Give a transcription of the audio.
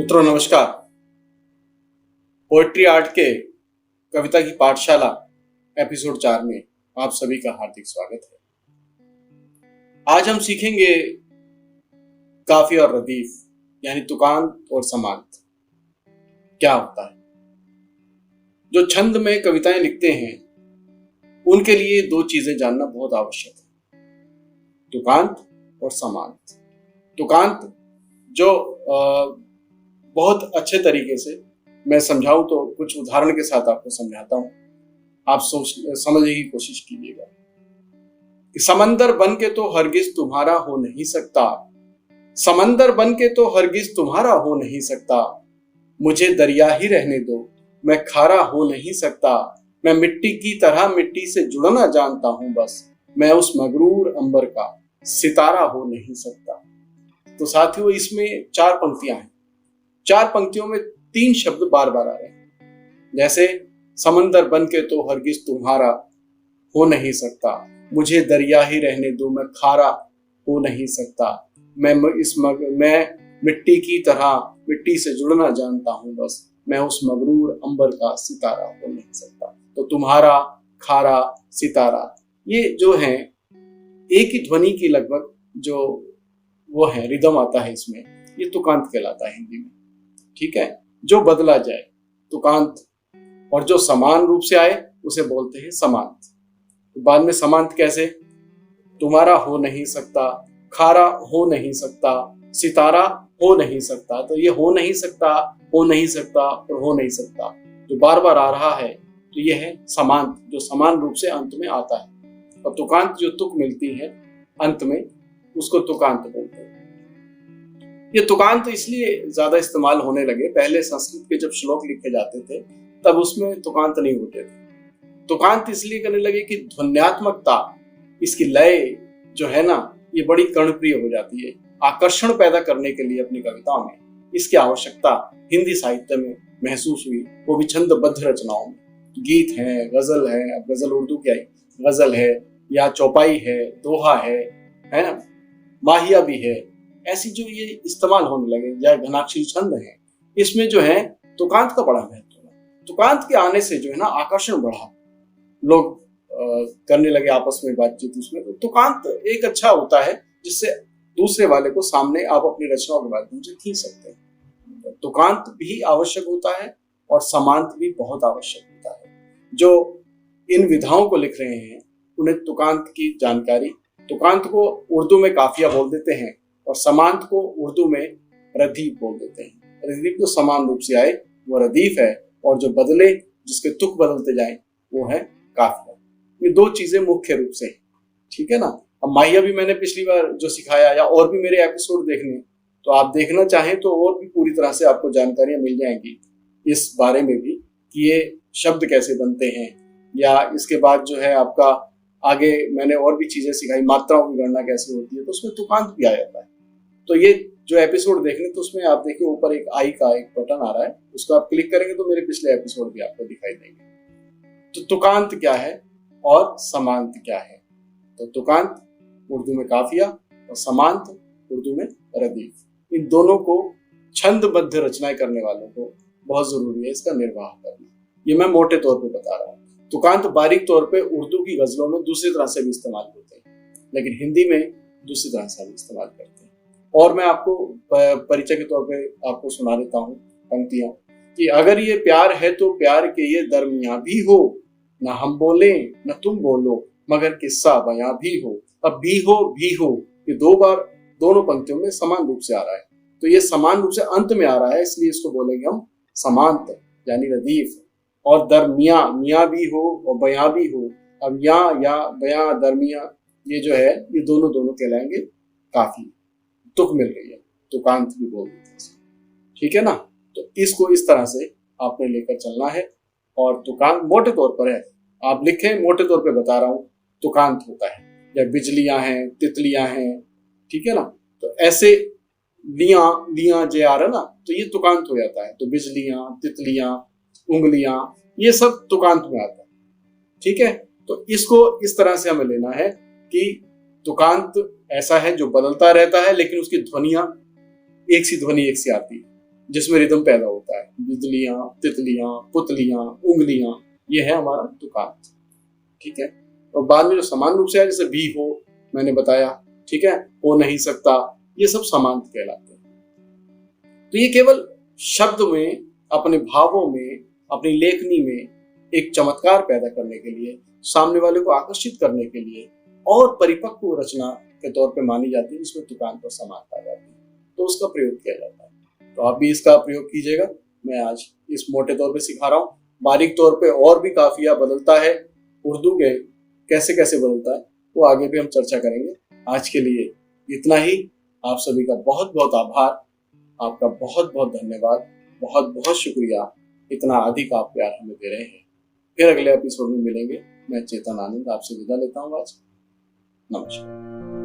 मित्रों नमस्कार। Poetry art के कविता की पाठशाला एपिसोड 4 में आप सभी का हार्दिक स्वागत है। आज हम सीखेंगे काफी और रदीफ यानी तुकांत और समांत क्या होता है। जो छंद में कविताएं लिखते हैं उनके लिए दो चीजें जानना बहुत आवश्यक है, तुकांत और समांत। तुकांत जो बहुत अच्छे तरीके से मैं समझाऊं तो कुछ उदाहरण के साथ आपको समझाता हूं, आप समझने की कोशिश कीजिएगा। कि समंदर बन के तो हरगिज तुम्हारा हो नहीं सकता, समंदर बन के तो हरगिज तुम्हारा हो नहीं सकता, मुझे दरिया ही रहने दो मैं खारा हो नहीं सकता, मैं मिट्टी की तरह मिट्टी से जुड़ना जानता हूं बस, मैं उस मगरूर अंबर का सितारा हो नहीं सकता। तो साथियों इसमें 4 पंक्तियां हैं। 4 पंक्तियों में 3 शब्द बार बार आ रहे हैं, जैसे समंदर बन के तो हरगिज तुम्हारा हो नहीं सकता, मुझे दरिया ही रहने दो मैं खारा हो नहीं सकता, मैं मिट्टी की तरह मिट्टी से जुड़ना जानता हूं बस, मैं उस मगरूर अंबर का सितारा हो नहीं सकता। तो तुम्हारा, खारा, सितारा ये जो है एक ही ध्वनि की लगभग जो वो है रिदम आता है इसमें, ये तुकांत कहलाता है हिंदी में। ठीक है, जो बदला जाए तुकांत और जो समान रूप से आए उसे बोलते हैं समांत। तो बाद में समांत कैसे, तुम्हारा हो नहीं सकता, खारा हो नहीं सकता, सितारा हो नहीं सकता। तो ये हो नहीं सकता, हो नहीं सकता और हो नहीं सकता जो बार बार आ रहा है तो ये है समांत, जो समान रूप से अंत में आता है। और तुकांत जो तुक मिलती है अंत में उसको तुकांत बोलते हैं। ये तुकांत इसलिए ज्यादा इस्तेमाल होने लगे, पहले संस्कृत के जब श्लोक लिखे जाते थे तब उसमें तुकांत नहीं होते थे। तुकांत इसलिए करने लगे कि ध्वन्यात्मकता, इसकी लय जो है ना ये बड़ी कर्णप्रिय हो जाती है। आकर्षण पैदा करने के लिए अपनी कविताओं में इसकी आवश्यकता हिंदी साहित्य में महसूस हुई, वो भी छंदबद्ध रचनाओं में। गीत है, गजल है, अब गजल उर्दू की आई, गजल है या चौपाई है, दोहा है ना, माहिया भी है, ऐसी जो ये इस्तेमाल होने लगे या घनाक्षरी छंद है, इसमें जो है तुकांत का बड़ा महत्व है। तुकांत के आने से जो है ना आकर्षण बढ़ा, लोग करने लगे आपस में बातचीत उसमें। तो तुकांत एक अच्छा होता है जिससे दूसरे वाले को सामने आप अपनी रचनाओं के माध्यम से खींच सकते हैं। तुकांत भी आवश्यक होता है और समांत भी बहुत आवश्यक होता है। जो इन विधाओं को लिख रहे हैं उन्हें तुकांत की जानकारी, तुकांत को उर्दू में काफिया बोल देते हैं और समांत को उर्दू में रदीफ बोल देते हैं। रदीफ जो समान रूप से आए वो रदीफ है, और जो बदले जिसके तुक बदलते जाए वो है काफिया। ये 2 चीजें मुख्य रूप से, ठीक है ना। अब माहिया भी मैंने पिछली बार जो सिखाया, या और भी मेरे एपिसोड देखने तो आप देखना चाहें तो और भी पूरी तरह से आपको जानकारियां मिल जाएंगी इस बारे में भी कि ये शब्द कैसे बनते हैं, या इसके बाद जो है आपका आगे मैंने और भी चीजें सिखाई, मात्राओं की गणना कैसे होती है, तो उसमें तुकांत भी आ जाता है। तो ये जो एपिसोड देखने तो उसमें आप देखिए ऊपर एक आई का एक बटन आ रहा है, उसको आप क्लिक करेंगे तो मेरे पिछले एपिसोड भी आपको दिखाई देंगे। तो तुकांत क्या है और समांत क्या है। तो तुकांत उर्दू में काफिया और समांत उर्दू में रदीफ। इन दोनों को छंदबद्ध रचनाएं करने वालों को बहुत जरूरी है इसका निर्वाह करना। ये मैं मोटे तौर पे बता रहा हूँ। तुकांत बारीक तौर पे उर्दू की गजलों में दूसरी तरह से भी इस्तेमाल होते हैं, लेकिन हिंदी में दूसरी तरह से भी इस्तेमाल करते हैं। और मैं आपको परिचय के तौर पे आपको सुना देता हूँ पंक्तियां कि अगर ये प्यार है तो प्यार के ये दरमियां भी हो, ना हम बोले न तुम बोलो मगर किस्सा बयां भी हो। अब भी हो ये 2 बार दोनों पंक्तियों में समान रूप से आ रहा है, तो ये समान रूप से अंत में आ रहा है, इसलिए इसको बोलेंगे हम समांत यानी रदीफ। और दरमिया, मियाँ भी हो और बयां भी हो। अब या बयां, दरमिया ये जो है ये दोनों कहलाएंगे काफी। तुक मिल रही है, तुकांत भी बोल देते हैं, ठीक है ना। तो इसको इस तरह से आपने लेकर चलना है। और तुकांत मोटे तौर पर है, आप लिखें मोटे तौर पे बता रहा हूं, तुकांत होता है या बिजलियां हैं, तितलियां हैं, ठीक है ना। तो ऐसे लियां जे आ रहा ना, तो ये तुकांत हो जाता है। तो बिजलियां, तितलियां, उंगलियां, ये सब तुकांत में आता है, ठीक है। तो इसको इस तरह से हमें लेना है कि तुकांत ऐसा है जो बदलता रहता है लेकिन उसकी ध्वनियां एक सी आती है। जिसमें रिदम पैदा होता है। बिजलियां, तितलियां, पुतलियां, उंगलियां, ये है हमारा तुकांत। ठीक है। और बाद में जो समान रूप से है, जैसे भी हो, मैंने बताया, ठीक है, हो नहीं सकता, ये सब समांत कहलाते हैं। तो ये केवल शब्द में, अपने भावों में, अपनी लेखनी में एक चमत्कार पैदा करने के लिए, सामने वाले को आकर्षित करने के लिए और परिपक्व रचना के तौर पे मानी जाती है, जिसमें तुकांत और समानता आ जाती है, तो उसका प्रयोग किया जाता है। तो आप भी इसका प्रयोग कीजिएगा। मैं आज इस मोटे तौर पे सिखा रहा हूँ, बारीक तौर पे और भी काफिया बदलता है उर्दू के, कैसे कैसे बदलता है वो आगे भी हम चर्चा करेंगे। आज के लिए इतना ही। आप सभी का बहुत बहुत आभार, आपका बहुत बहुत धन्यवाद, बहुत बहुत शुक्रिया, इतना अधिक आप प्यार हमें दे रहे हैं। फिर अगले एपिसोड में मिलेंगे। मैं चेतन आनंद आपसे विदा लेता हूँ आज। नमस्कार।